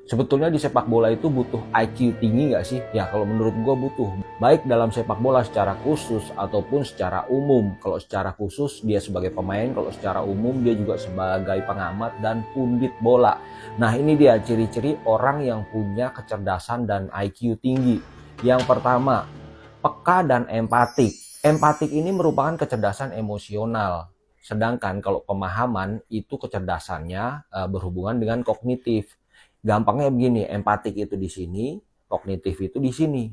Sebetulnya di sepak bola itu butuh IQ tinggi nggak sih? Ya kalau menurut gue butuh. Baik dalam sepak bola secara khusus ataupun secara umum. Kalau secara khusus dia sebagai pemain, kalau secara umum dia juga sebagai pengamat dan pundit bola. Nah ini dia ciri-ciri orang yang punya kecerdasan dan IQ tinggi. Yang pertama, peka dan empatik. Empatik ini merupakan kecerdasan emosional. Sedangkan kalau pemahaman itu kecerdasannya berhubungan dengan kognitif. Gampangnya begini, empatik itu di sini, kognitif itu di sini.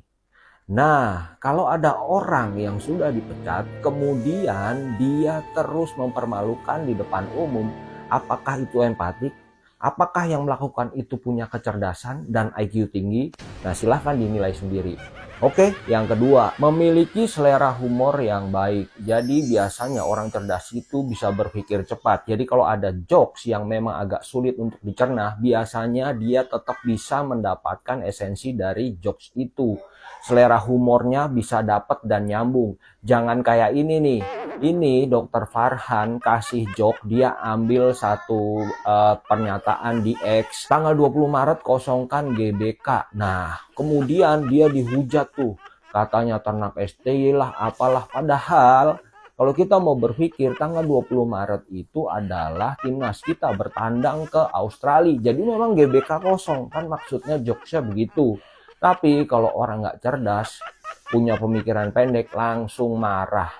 Nah, kalau ada orang yang sudah dipecat, kemudian dia terus mempermalukan di depan umum, apakah itu empatik? Apakah yang melakukan itu punya kecerdasan dan IQ tinggi? Nah, silahkan dinilai sendiri. Oke, yang kedua, memiliki selera humor yang baik. Jadi biasanya orang cerdas itu bisa berpikir cepat. Jadi kalau ada jokes yang memang agak sulit untuk dicerna, biasanya dia tetap bisa mendapatkan esensi dari jokes itu. Selera humornya bisa dapat dan nyambung. Jangan kayak ini nih. Ini Dokter Farhan kasih joke, dia ambil satu pernyataan di X tanggal 20 Maret kosongkan GBK. Nah, kemudian dia dihujat tuh. Katanya ternak STY lah apalah, padahal kalau kita mau berpikir tanggal 20 Maret itu adalah timnas kita bertandang ke Australia. Jadi memang GBK kosong, kan maksudnya jokesnya begitu. Tapi kalau orang nggak cerdas, punya pemikiran pendek, langsung marah.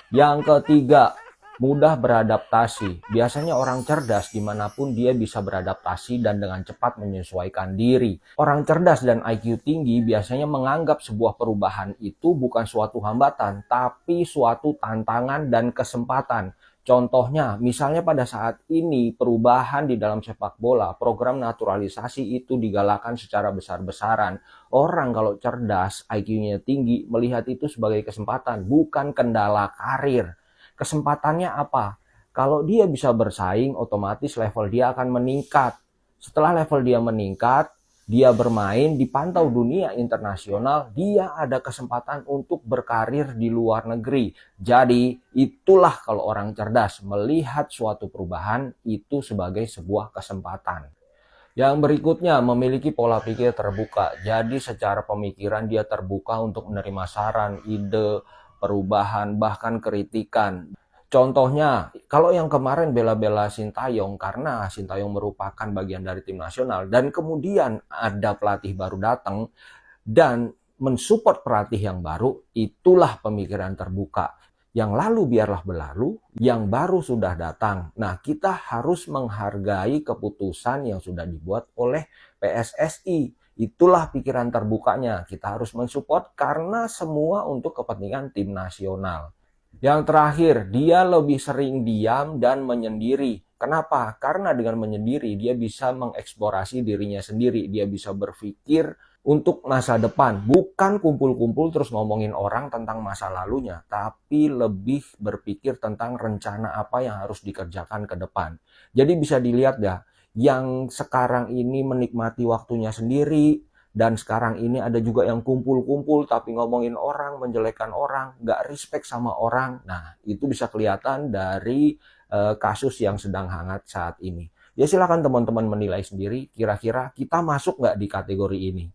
Yang ketiga, mudah beradaptasi. Biasanya orang cerdas dimanapun dia bisa beradaptasi dan dengan cepat menyesuaikan diri. Orang cerdas dan IQ tinggi biasanya menganggap sebuah perubahan itu bukan suatu hambatan, tapi suatu tantangan dan kesempatan. Contohnya, misalnya pada saat ini perubahan di dalam sepak bola, program naturalisasi itu digalakan secara besar-besaran. Orang kalau cerdas, IQ-nya tinggi, melihat itu sebagai kesempatan, bukan kendala karir. Kesempatannya apa? Kalau dia bisa bersaing, otomatis level dia akan meningkat. Setelah level dia meningkat, dia bermain dipantau dunia internasional, dia ada kesempatan untuk berkarir di luar negeri. Jadi itulah kalau orang cerdas melihat suatu perubahan itu sebagai sebuah kesempatan. Yang berikutnya, memiliki pola pikir terbuka. Jadi secara pemikiran dia terbuka untuk menerima saran, ide, perubahan, bahkan kritikan. Contohnya, kalau yang kemarin bela-bela Sintayong karena Sintayong merupakan bagian dari tim nasional dan kemudian ada pelatih baru datang dan mensupport pelatih yang baru, itulah pemikiran terbuka. Yang lalu biarlah berlalu, yang baru sudah datang. Nah, kita harus menghargai keputusan yang sudah dibuat oleh PSSI. Itulah pikiran terbukanya. Kita harus mensupport karena semua untuk kepentingan tim nasional. Yang terakhir, dia lebih sering diam dan menyendiri. Kenapa? Karena dengan menyendiri dia bisa mengeksplorasi dirinya sendiri. Dia bisa berpikir untuk masa depan. Bukan kumpul-kumpul terus ngomongin orang tentang masa lalunya. Tapi lebih berpikir tentang rencana apa yang harus dikerjakan ke depan. Jadi bisa dilihat ya, yang sekarang ini menikmati waktunya sendiri, dan sekarang ini ada juga yang kumpul-kumpul tapi ngomongin orang, menjelekkan orang, nggak respect sama orang. Nah, itu bisa kelihatan dari kasus yang sedang hangat saat ini. Ya silakan teman-teman menilai sendiri, kira-kira kita masuk nggak di kategori ini.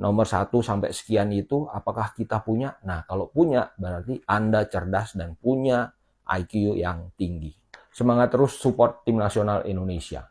Nomor 1 sampai sekian itu apakah kita punya? Nah, kalau punya berarti Anda cerdas dan punya IQ yang tinggi. Semangat terus support tim nasional Indonesia.